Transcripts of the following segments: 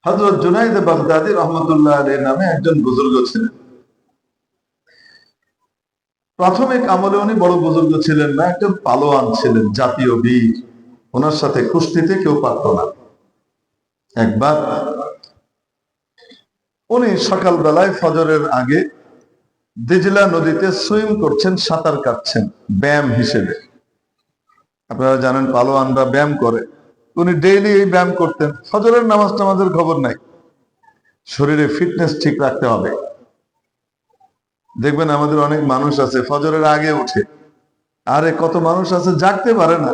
হযরত Junaid Baghdadi রহমতুল্লাহ আলাইহি নামে একজন বুজুর্গ ছিলেন। প্রাথমিক আমলে উনি বড় বুজুর্গ ছিলেন না, একজন পালোয়ান ছিলেন, জাতীয় বীর। ওনার সাথে কুস্তিতে কেউ পারত না। একবার উনি সকালবেলায় ফজরের আগে দিজলা নদীতে সুইম করছেন, সাঁতার কাটছেন ব্যায়াম হিসেবে। আপনারা জানেন পালোয়ানরা ব্যায়াম করে, উনি ডেইলি এই ব্যায়াম করতেন। ফজরের নামাজের খবর নাই, শরীরে ফিটনেস ঠিক রাখতে হবে। দেখবেন আমাদের অনেক মানুষ আছে ফজরের আগে উঠে, আরে কত মানুষ আছে জাগতে পারে না,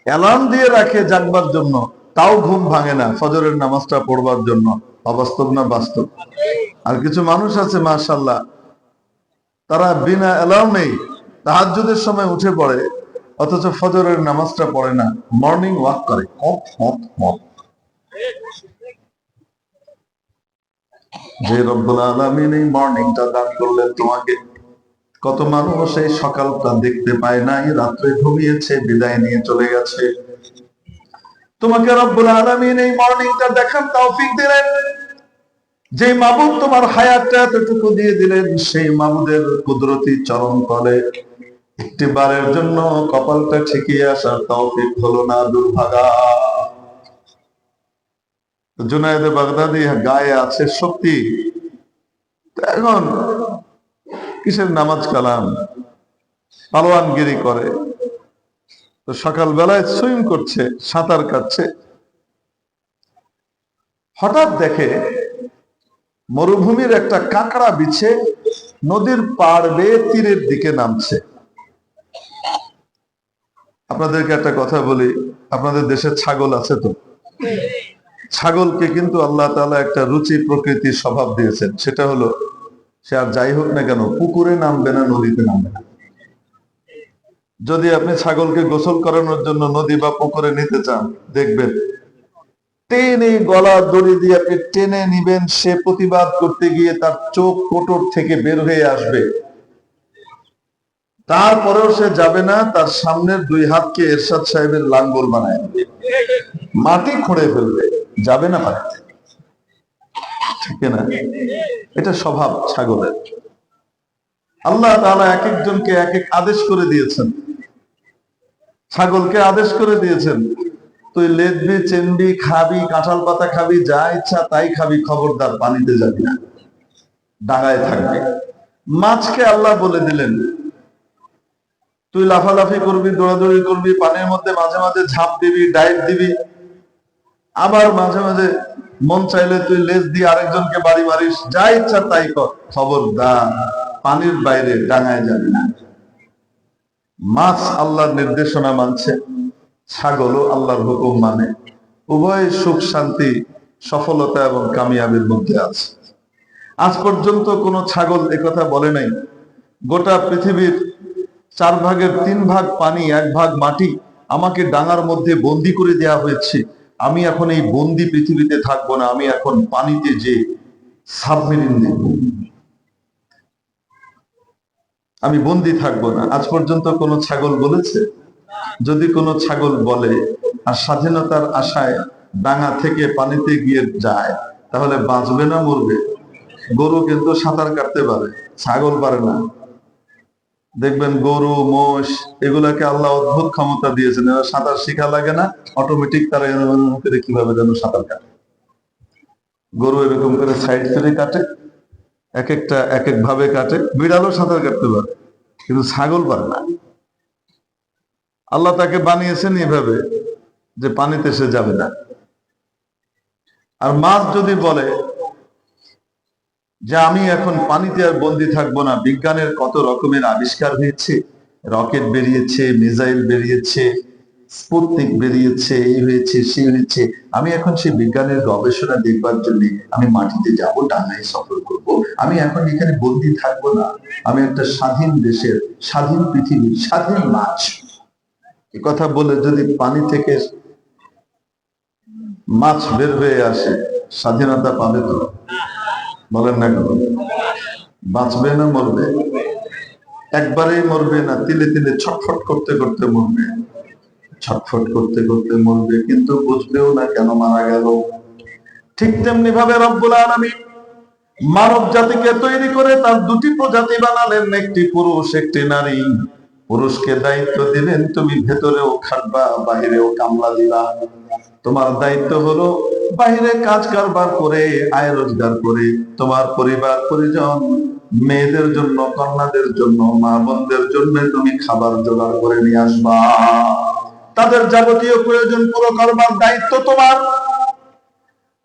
অ্যালার্ম দিয়ে রাখে জাগবার জন্য, তাও ঘুম ভাঙে না ফজরের নামাজটা পড়বার জন্য। অবাস্তব না বাস্তব? আর কিছু মানুষ আছে মাশাআল্লাহ, তারা বিনা অ্যালার্মেই তাহাজ্জুদের সময় উঠে পড়ে, অথচ ফজরের নামাজটা পড়ে না, মর্নিং ওয়াক করে। যে রব্বুল আলামিন এই মর্নিংটা দান করলেন তোমাকে, কত মানুষ এই সকালটা দেখতে পায় নাই, রাত্রে ঘুমিয়েছে, বিদায় নিয়ে চলে গেছে। তোমাকে রব্বুল আলামিন এই মর্নিংটা দেখার তৌফিক দিলেন। যে মাবুদ তোমার হায়াতটা এতটুকু দিয়ে দিলেন, সেই মাবুদের কুদরতি চরণ তলে একটি বারের জন্য কপালটা ঠেকিয়ে আসার তৌফিক হলো না, দুর্ভাগা। জুনায়েদ বাগদাদী গায়ে আছে শক্তি, এখন কিসের নামাজ কালাম, পালোয়ানগিরি করে। তো সকালবেলায় সুইম করছে, সাঁতার কাটছে, হঠাৎ দেখে মরুভূমির একটা কাঁকড়া বিছে নদীর পাড় বেয়ে তীরের দিকে নামছে। আপনাদেরকে একটা কথা বলি, আপনাদের দেশে ছাগল আছে তো? ছাগলকে কিন্তু আল্লাহ তাআলা একটা রুচি প্রকৃতির স্বভাব দিয়েছেন, সেটা হলো সে আর যাই হোক না কেন পুকুরে নামবে না, নদীতে নামবে না। যদি আপনি ছাগলকে গোসল করানোর জন্য নদী বা পুকুরে নিতে চান, দেখবেন টেনে গলা দড়ি দিয়ে আপনি টেনে নিবেন, সে প্রতিবাদ করতে গিয়ে তার চোখ কোটর থেকে বের হয়ে আসবে, তারপরেও সে যাবে না, তার সামনের দুই হাতকে এরশাদ সাহেবের লাঙ্গল বানায় মাটি খুঁড়ে ফেলবে, যাবে না পারে। ঠিক না? এটা স্বভাব ছাগলের। আল্লাহ তাআলা এক একজনকে এক এক আদেশ করে দিয়েছেন। ছাগলকে আদেশ করে দিয়েছেন, তুই লেদবি, চেনবি, খাবি, কাঁঠাল পাতা খাবি, যা ইচ্ছা তাই খাবি, খবরদার পানিতে যাবি না, ডাঙায় থাকবি। মাছকে আল্লাহ বলে দিলেন, তুই লাফালাফি করবি, দৌড়াদৌড়ি করবি, পানির মধ্যে মাঝে মাঝে ঝাঁপ দিবি, ডাইভ দিবি, আবার মাঝে মাঝে মন চাইলে তুই লেজ দিয়ে আরেকজনকে বাড়ি মারিস, যা ইচ্ছা তাই কর, খবরদার পানির বাইরে ডাঙায় যাবি না। মাছ আল্লাহর নির্দেশনা মানছে, ছাগলও আল্লাহর হুকুম মানে, উভয় সুখ শান্তি, সফলতা এবং কামিয়াবির মধ্যে আছে। আজ পর্যন্ত কোন ছাগল একথা বলে নাই, গোটা পৃথিবীর 4 ভাগের 3 ভাগ পানি, 1 ভাগ মাটি, আমাকে ডাঙার মধ্যে বন্দি করে দেয়া হয়েছে, আমি এখন এই বন্দি পৃথিবীতে থাকবো না, আমি এখন পানিতে যে সাবমেরিন দেখব, আমি বন্দি থাকবো না। আজ পর্যন্ত কোনো ছাগল বলেছে? যদি কোনো ছাগল বলে আর স্বাধীনতার আশায় ডাঙা থেকে পানিতে গিয়ে যায়, তাহলে বাঁচবে না মরবে? গরু কিন্তু সাঁতার কাটতে পারে, ছাগল পারে না। দেখবেন গরু, মোষ, এগুলাকে আল্লাহ অদ্ভুত ক্ষমতা দিয়েছেন, এরা সাঁতার শিখা লাগে না, অটোমেটিক তারা এরকম করে কিভাবে যেন সাঁতার কাটে। গরু এরকম করে সাইড ফিরে কাটে, এক একটা এক এক ভাবে কাটে। বিড়ালও সাঁতার কাটতে পারে, কিন্তু ছাগল পারে না। আল্লাহ তাকে বানিয়েছেন এভাবে যে পানিতে সে যাবে না। আর মাছ যদি বলে যে আমি এখন পানিতে আর বন্দি থাকবো না, বিজ্ঞানের কত রকমের আবিষ্কার হয়েছে, রকেট বেরিয়েছে, মিসাইল বেরিয়েছে, স্পুতনিক বেরিয়েছে, এই হয়েছে সেই হয়েছে, আমি এখন সেই বিজ্ঞানের গবেষণা দেখবার জন্য আমি মাটিতে যাব, ডাঙায় সফর করব, আমি এখন এখানে বন্দি থাকবো না, আমি একটা স্বাধীন দেশের, স্বাধীন পৃথিবীর, স্বাধীন মাছ, এ কথা বলে যদি পানি থেকে মাছ বের হয়ে আসে, স্বাধীনতা পাবে তো? বলেন না কেন? বাঁচবে না মরবে? একবারেই মরবে না, তিলে তিলে ছটফট করতে করতে মরবে, ছটফট করতে করতে মরবে, কিন্তু বুঝবেও না কেন মারা গেল। ঠিক তেমনি ভাবে রব্বুল আলামিন মানব জাতিকে তৈরি করে তার দুটি প্রজাতি বানালেন, একটি পুরুষ একটি নারী। পুরুষকে দায়িত্ব দিলেন তুমি ভেতরেও খাটবা বাহিরেও কামলা দিবা। তোমার দায়িত্ব হলো বাহিরে কাজ কারবার করে আয় রোজগার করে তোমার পরিবার পরিজন মেয়েদের জন্য কন্যাদের জন্য মা বোনদের জন্য তুমি খাবার জোগাড় করে নিয়ে আসবা। তাদের যাবতীয় প্রয়োজন পুরো করবার দায়িত্ব তোমার।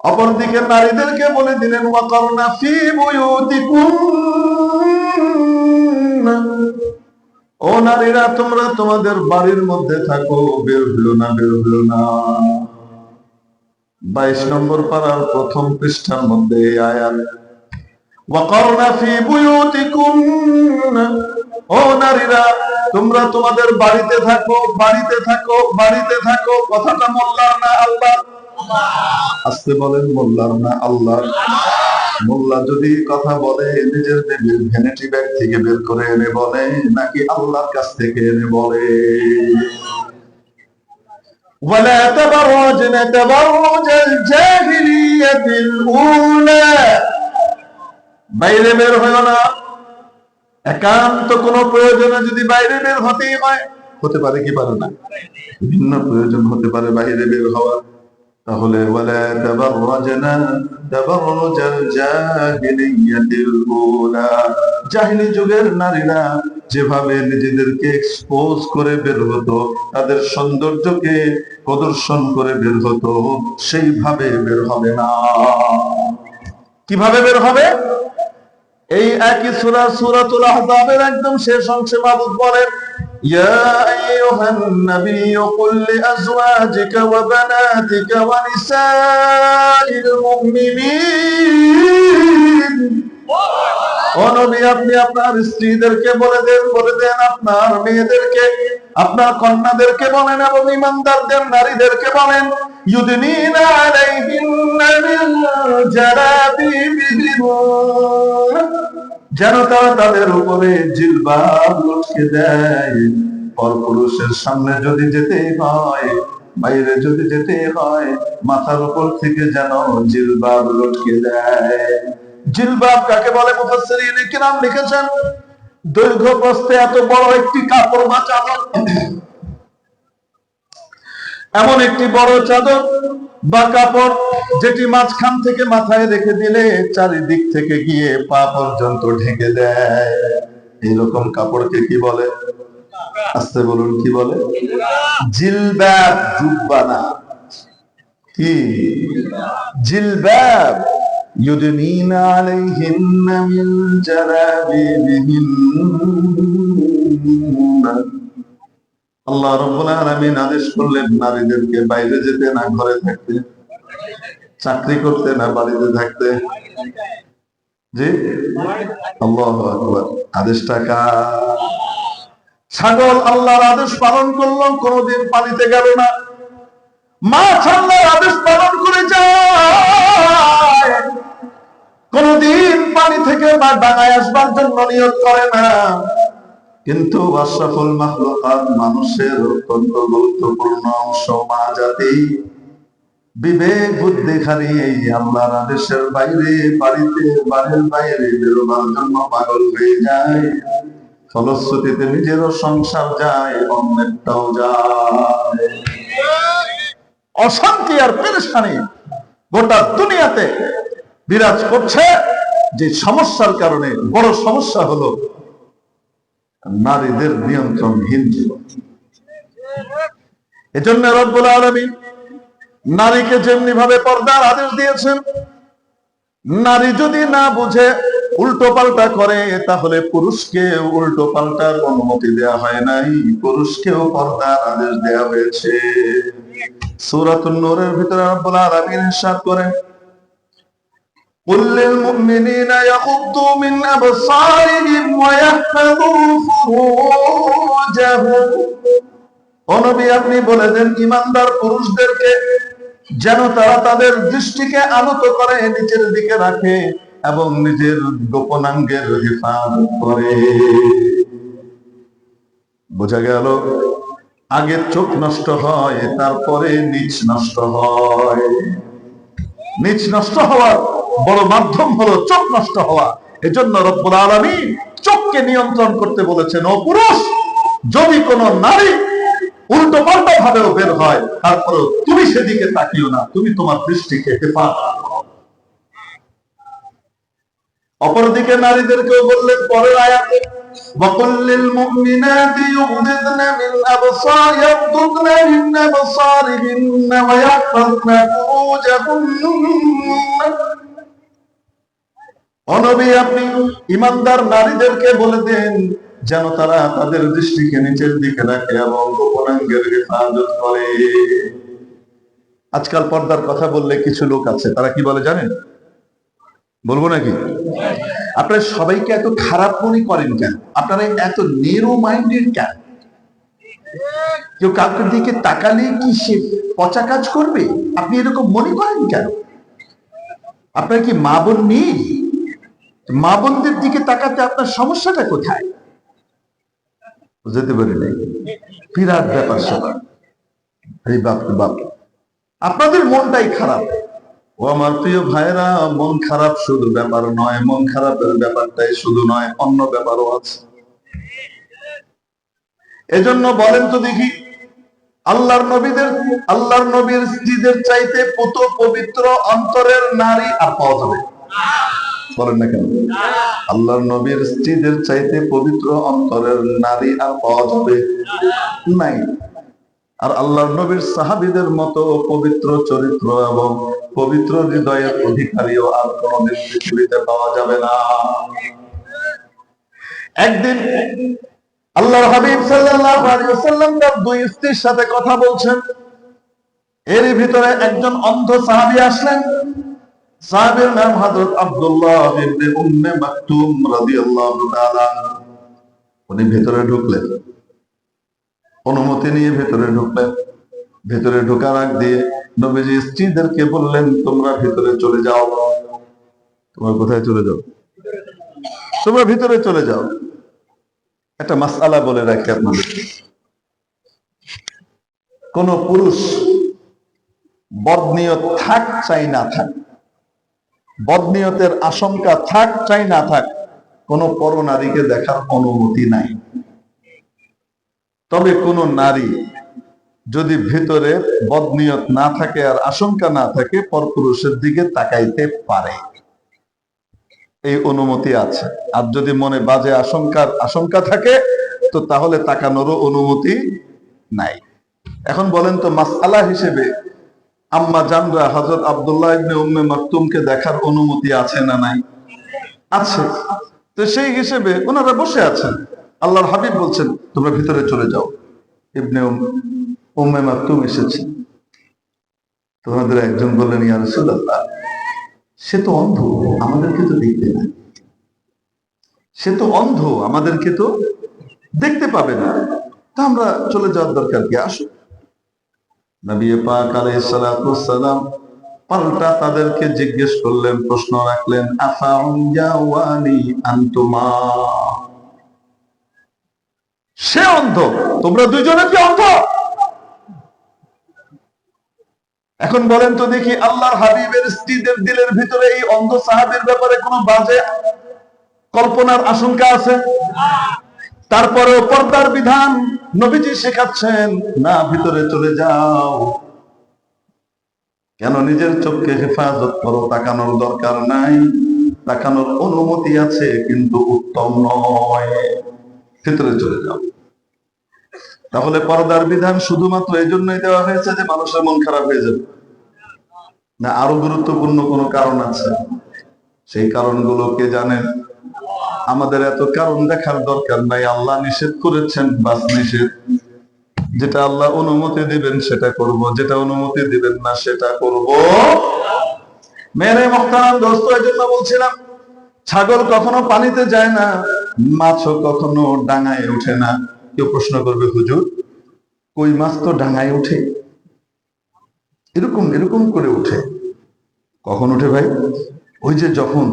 অপরদিকে নারীদেরকে বলে দিলেন ওয়াকারনা ফি বুয়ুতিকুন্না, ও নারীরা তোমরা তোমাদের বাড়ির মধ্যে থাকো, বের হলো না, বের হলো না। 22 নম্বর পারার প্রথম পৃষ্ঠার মধ্যে আয়াত ওয়াকারনা ফি বুয়ুতিকুন্না, ও নারীরা তোমরা তোমাদের বাড়িতে থাকো, বাড়িতে থাকো, বাড়িতে থাকো। কথাটা মোল্লার না আল্লাহ? আস্তে বলেন, মোল্লার না আল্লাহ? মোল্লা যদি কথা বলে নিজের ভ্যানিটি ব্যাগ থেকে বের করে এনে বলে নাকি আল্লাহর কাছ থেকে এনে বলে? ওয়ালা তাবাররাজনা তাবাররুজাল জাহিলিয়াতিল উলা, বাইরে বের হয় না। একান্ত কোনো প্রয়োজনে যদি বাইরে বের হতেই হয়, হতে পারে কি পারে না? বিভিন্ন প্রয়োজন হতে পারে বাইরে বের হওয়া। তাহলে ওয়ালা তাবাররাজনা তাবাররুজাল জাহিলিয়াতিল উলা, জাহিলি যুগের নারীরা যেভাবে নিজেদেরকে এক্সপোজ করে বের হতো, তাদের সৌন্দর্যকে প্রদর্শন করে বের হতো, সেইভাবে বের হবে না। কিভাবে বের হবে? এই একই সূরা সূরাতুল আহজাবের একদম শেষ অংশে মাবুদ বলেন ইয়া আইয়ুহান নাবিয়্যু কুল লিআজওয়াজিকা ওয়া বানাতিকা ওয়া নিসাইল মুমিনিন, ও নবী আপনি আপনার স্ত্রীদেরকে বলে দেন, আপনার মেয়েদেরকে, আপনার কন্যাদেরকে বলেন এবং ঈমানদারদের নারীদেরকে বলেন ইউদনিনা আলাইহিন্না মিন জালাবিবিহিন, যেন তারা তাদের উপরে জিলবাব লটকে দেয়। পরপুরুষের সামনে যদি যেতে হয়, বাইরে যদি যেতে হয়, মাথার উপর থেকে যেন জিলবাব লটকে দেয়। জিলবাব কাকে বলে? মুফাসসিরিন কিরাম লিখেছেন দৈর্ঘ্য প্রস্থে এত বড় একটি কাপড় বা চাদর, এমন একটি বড় চাদর বা কাপড় যেটি মাঝখান থেকে মাথায় রেখে দিলে চারিদিক থেকে গিয়ে পা পর্যন্ত ঢেকে দেয়। এইরকম কাপড়কে কি বলে? আস্তে বলুন, কি বলে? জিলবাব। জুব্বা না, কি? জিলবাব। ইউদনিনা আলাইহিন্না মিন জালাবিবিহিন্না, আল্লাহ রাব্বুল আলামিন আদেশ করলেন নারীদেরকে বাইরে যেতে না, ঘরে থাকতে, চাকরি করতে না, বাড়িতে থাকতে। জি, আল্লাহু আকবার। আদেশটা কার? ছাগল আল্লাহর আদেশ পালন করলো, কোনদিন পানিতে গেল না। মাছ আল্লাহর আদেশ পালন করে যায়, কোনদিন পানি থেকে বা ডাঙায় আসবার জন্য নিয়ত করে না। কিন্তু আশরাফুল মাখলুকাত, মানুষের অত্যন্ত গুরুত্বপূর্ণ অংশ মা জাতি, বিবেক বুদ্ধি হারিয়ে আল্লাহর আদেশের বাইরে, বাড়িতে বাড়ির বাইরে বেরোবার জন্য পাগল হয়ে যায়। ফলশ্রুতিতে নিজেরও সংসার যায়, অন্যটাও যায়। অশান্তি আর পেরেশানি গোটা দুনিয়াতে বিরাজ করছে। যে সমস্যার কারণে বড় সমস্যা হলো নারীদের নিয়ন্ত্রণহীন জীবন। এজন্য রব্বুল আলামিন নারীকে যেমনি ভাবে পর্দার আদেশ দিয়েছেন, নারী যদি না বুঝে উল্টো পাল্টা করে, তাহলে পুরুষকে উল্টো পাল্টার অনুমতি দেওয়া হয় নাই, পুরুষকেও পর্দার আদেশ দেওয়া হয়েছে। সূরাতুন নূরের ভিতরে রব্বুল আলামিন ইরশাদ করেন قل للمؤمنين يغضوا من أبصارهم ويحفظوا فروجهم, ও নবী আপনি বলে দেন ঈমানদার পুরুষদেরকে যেন তারা তাদের দৃষ্টিকে আনত করে, নিচের দিকে রাখে এবং নিজের গোপনাঙ্গের হেফাজত করে। বোঝা গেল আগে চোখ নষ্ট হয়, তারপরে নিচ নষ্ট হয়। নিজ নষ্ট হওয়ার বড় মাধ্যম হলো চোখ নষ্ট হওয়া। এজন্য রব্বুল আলামিন চোখকে নিয়ন্ত্রণ করতে বলেছেন। ও পুরুষ, যদি কোন নারী উল্টো পাল্টা ভাবেও বের হয়, তারপরে তুমি সেদিকে তাকিও না, তুমি তোমার দৃষ্টিকে হেফাজত করো। অপরদিকে নারীদেরকেও বললেন পরের আয়াতে, وَقُلْ لِلْمُؤْمِنَاتِ يُغْضِضْنَ مِنْ يَغْضُضْنَ مِنْ أَبْصَارِهِنَّ وَيَحْفَظْنَ فُرُوجَهُنَّ। ও নবী, আপনি ঈমানদার নারীদেরকে বলে দেন যেন তারা তাদের দৃষ্টিকে নিচের দিকে রাখে এবং গোপনাঙ্গের হেফাজত করে। আজকাল পর্দার কথা বললে কিছু লোক আছে, তারা কি বলে জানেন? বলবো নাকি? আপনারা সবাইকে এত খারাপ মনে করেন কেন? আপনারা এত নেরো মাইন্ডেড কেন? কেউ কাউকে দিকে তাকালে কি সে পচা কাজ করবে? আপনি এরকম মনে করেন কেন? আপনার কি মা বোন নেই? মা বোনদের দিকে তাকাতে আপনার সমস্যাটা কোথায়? বুঝতে পারি নাই। বিরাট ব্যাপার সবার। এই বাপ বাপ, আপনাদের মনটাই খারাপ। ও আমার প্রিয় ভাইরা, মন খারাপ শুধু ব্যাপার নয়, মন খারাপের ব্যাপারটাই শুধু নয়, অন্য ব্যাপারও আছে। এজন্য বলেন তো দেখি, আল্লাহর নবীর স্ত্রীদের চাইতে পুত পবিত্র অন্তরের নারী আর পাওয়া যাবে? বলেন না কেন? আল্লাহর নবীর স্ত্রীদের চাইতে পবিত্র অন্তরের নারী আর পাওয়া যাবে? নাই। আর আল্লাহর নবীর সাহাবীদের মতো পবিত্র চরিত্র এবং পবিত্র হৃদয়ের অধিকারীও আর কোনদিন পৃথিবীতে পাওয়া যাবে না। একদিন আল্লাহর হাবিব সাল্লাল্লাহু আলাইহি ওয়াসাল্লাম তার দুই স্ত্রীর সাথে কথা বলছেন। এরই ভিতরে একজন অন্ধ সাহাবী আসলেন। সাহাবীর নাম হযরত আব্দুল্লাহ ইবনে উম্মে মাকতুম রাদিয়াল্লাহু তাআলা। উনি ভেতরে ঢুকলেন, অনুমতি নিয়ে ভেতরে ঢুকলেন। ভেতরে ঢোকার আগ দিয়ে নবীজি স্ত্রীদেরকে বললেন, তোমরা ভিতরে চলে যাও। তোমরা কোথায় চলে যাও? তোমরা ভিতরে চলে যাও। একটা মাসআলা বলে রাখি আপনাদের, কোন পুরুষ বদনিয়ত থাক চাই না থাক, বদনিয়তের আশঙ্কা থাক চাই না থাক, কোন পরনারীকে দেখার অনুমতি নাই। তবে কোন নারী যদি ভিতরে বদনিয়ত না থাকে আর আশঙ্কা না থাকে, পরপুরুষের দিকে তাকাইতে পারে, এই অনুমতি আছে। আর যদি মনে বাজে আশঙ্কা থাকে, তো তাহলে তাকানোরও অনুমতি নাই। এখন বলেন তো, মাসআলা হিসেবে আম্মা জানরা হযরত আব্দুল্লাহ ইবনে উম্মে মাকতুমকে দেখার অনুমতি আছে না নাই? আছে। তো সেই হিসেবে ওনারা বসে আছেন, আল্লাহর হাবিব বলছেন তোমরা ভিতরে চলে যাও। ইবনে উম্মে মাকতুম এসেছে। তোমাদের একজন বললেন, ইয়া রাসূলুল্লাহ, সে তো অন্ধ, আমাদেরকে তো দেখবে না। সে তো অন্ধ, আমাদেরকে তো দেখতে পাবে না, তা আমরা চলে যাওয়ার দরকার কি? আসো। নবী পাক আলাইহিস সালাতু ওয়াস সালাম পাল্টা তাদেরকে জিজ্ঞেস করলেন, প্রশ্ন রাখলেন, আফাউয়ানি আনতুমা, সে অন্ধ, তোমরা দুইজনে কি অন্ধ? এখন বলেন তো দেখি, আল্লাহর হাবিবের স্ত্রীদের দিলের ভিতরে এই অন্ধ সাহাবীর ব্যাপারে কোনো বাজে কল্পনার আশঙ্কা আছে? তারপরেও পর্দার বিধান নবীজি শেখাচ্ছেন, না ভিতরে চলে যাও। কেন? নিজের চোখকে হেফাজত করো, তাকানোর দরকার নাই, তাকানোর অনুমতি আছে কিন্তু উত্তম নয়, ভিতরে চলে যাও। তাহলে পর্দার বিধান শুধুমাত্র এই জন্যই দেওয়া হয়েছে যে মানুষের মন খারাপ হয়ে যাবে? না আরো গুরুত্বপূর্ণ কোনো কারণ আছে? সেই কারণগুলো কে জানেন? আমাদের এত কারণ দেখার দরকার নাই। আল্লাহ নিষেধ করেছেন, বাস নিষেধ। যেটা আল্লাহ অনুমতি দিবেন সেটা করব, যেটা অনুমতি দিবেন না সেটা করব। মেরে মুহতারাম দোস্ত, এই জন্য বলছিলাম, ছাগল কখনো পানিতে যায় না, মাছও কখনো ডাঙায় ওঠে না। কেউ প্রশ্ন করবে, হুজুর কই মাছ তো ডাঙায় ওঠে, এরকম এরকম করে ওঠে। কখন ওঠে ভাই? ওই যে যখন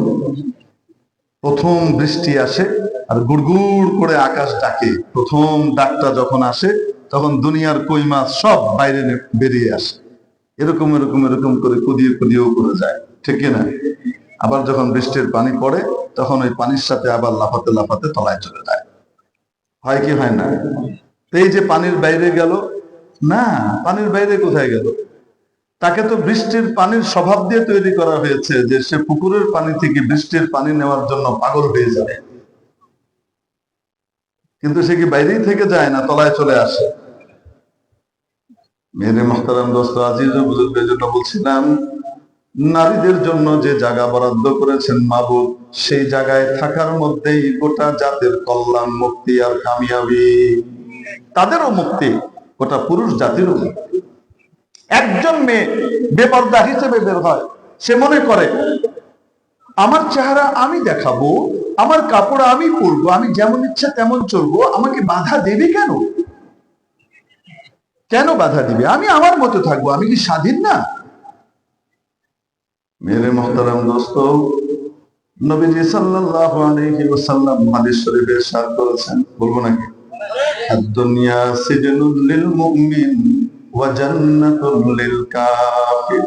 প্রথম বৃষ্টি আসে আর গুড়গুড় করে আকাশ ডাকে, প্রথম ডাকটা যখন আসে, তখন দুনিয়ার কই মাছ সব বাইরে বেরিয়ে আসে। এরকম এরকম এরকম করে কুদিয়ে কুদিয়েও করে যায়, ঠিক কিনা? আবার যখন বৃষ্টির পানি পড়ে তখন ওই পানির সাথে আবার লাফাতে লাফাতে তলায় চলে যায়। হয় কি হয় না? তো এই যে পানির বাইরে গেল, না, পানির বাইরে কোথায় গেল? তাকে তো বৃষ্টির পানির স্বভাব দিয়ে তৈরি করা হয়েছে যে সে পুকুরের পানি থেকে বৃষ্টির পানি নেওয়ার জন্য পাগল হয়ে যাবে, কিন্তু সে কি বাইরেই থেকে যায় না তলায় চলে আসে? মেরে মোহতারাম দোস্ত আজিজ ও বুজুর্গের জন্য বলছিলাম, নারীদের জন্য যে জায়গা বরাদ্দ করেছেন মাবুদ, সেই জায়গায় থাকার মধ্যেই গোটা জাতের কল্যাণ, মুক্তি আর কামিয়াবি। তাদেরও মুক্তি, গোটা পুরুষ জাতিরও মুক্তি। একজন মেয়ে বেপর্দা হিসেবে বের হয়, সে মনে করে আমার চেহারা আমি দেখাবো, আমার কাপড় আমি পরবো, আমি যেমন ইচ্ছা তেমন চলবো, আমাকে বাধা দেবে কেন? কেন বাধা দিবে? আমি আমার মতো থাকবো, আমি কি স্বাধীন না? মেরে মোহতারাম দোস্ত, নবীজি সাল্লাল্লাহু আলাইহি ওয়াসাল্লাম হাদিস শরীফে ইরশাদ করেছেন, বলবো নাকি? আদ-দুনিয়া সিজনুল লিল মুমিন ওয়া জান্নাতুল লিল কাফির।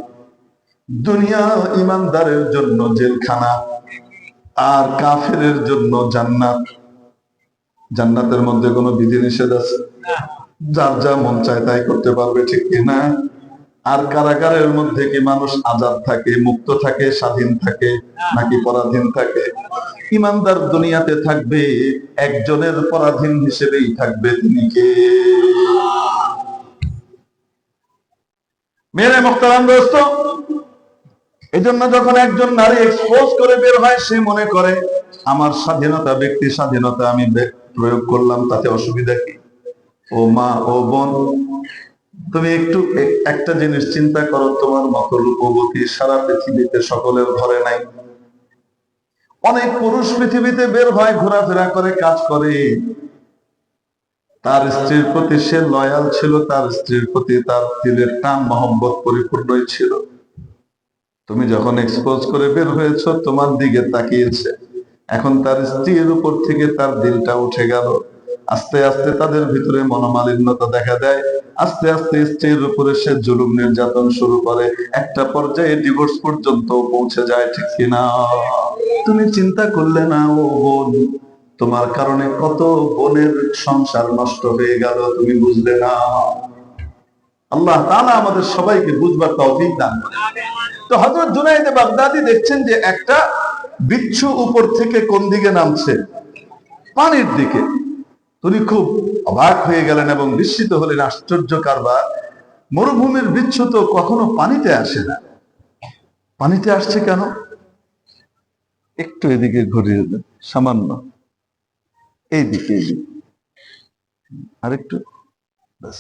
দুনিয়া ইমানদারের জন্য জেলখানা, আর কাফেরের জন্য জান্নাত। জান্নাতের মধ্যে কোনো বিধিনিষেধ আছে? যার যা মন চায় তাই করতে পারবে, ঠিক কিনা? আর কারাগারের মধ্যে কি মানুষ আজাদ থাকে, মুক্ত থাকে, স্বাধীন থাকে, নাকি পরাধীন থাকে? ইমানদার দুনিয়াতে থাকবে একজনের পরাধীন হিসেবেই থাকবে, তিনি কে? মেরে মুহতারাম দোস্ত, এই জন্য যখন একজন নারী এক্সপোজ করে বের হয়, সে মনে করে আমার স্বাধীনতা, ব্যক্তি স্বাধীনতা আমি প্রয়োগ করলাম, তাতে অসুবিধা কি? ও মা, ও বোন, তুমি একটু একটা জিনিস চিন্তা করো, তোমার মতো রূপবতী সারা পৃথিবীতে সকলের ঘরে নাই। অনেক পুরুষ পৃথিবীতে বের হয়, ঘোরাফেরা করে, কাজ করে, তার স্ত্রীর প্রতি সে লয়াল ছিল, তার স্ত্রীর প্রতি তার দিলের টান মহব্বত পরিপূর্ণই ছিল। তুমি যখন এক্সপোজ করে বের হয়েছ, তোমার দিকে তাকিয়েছে, এখন তার স্ত্রীর উপর থেকে তার দিলটা উঠে গেল। আস্তে আস্তে তাদের ভিতরে মনোমালিন্যতা দেখা দেয়, আস্তে আস্তে স্ত্রীর উপরে সে জুলুম নির্যাতন শুরু করে, একটা পর্যায়ে ডিভোর্স পর্যন্ত পৌঁছে যায়, ঠিক কিনা? তুমি চিন্তা করলে না ও বোন, তোমার কারণে কত বোনের সংসার নষ্ট হয়ে গেল, তুমি বুঝলে না? আল্লাহ তাআলা আমাদের সবাইকে বুঝবার তৌফিক দান করেন। তো হযরত জুনায়েদ বাগদাদী দেখছেন যে একটা বিচ্ছু উপর থেকে কোন দিকে নামছে? পানির দিকে। তিনি খুব অবাক হয়ে গেলেন এবং বিস্মিত হলেন, আশ্চর্য কারবার, মরুভূমির বিচ্ছু তো কখনো পানিতে আসে না, পানিতে আসছে কেন? একটু এদিকে ঘুরিয়ে দেন, সামান্য এইদিকে, এইদিকে আরেকটু, ব্যাস।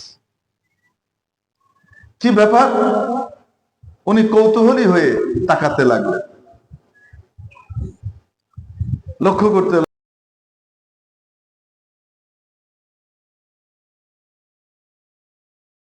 কি ব্যাপার? উনি কৌতূহলী হয়ে তাকাতে লাগলেন, লক্ষ্য করতে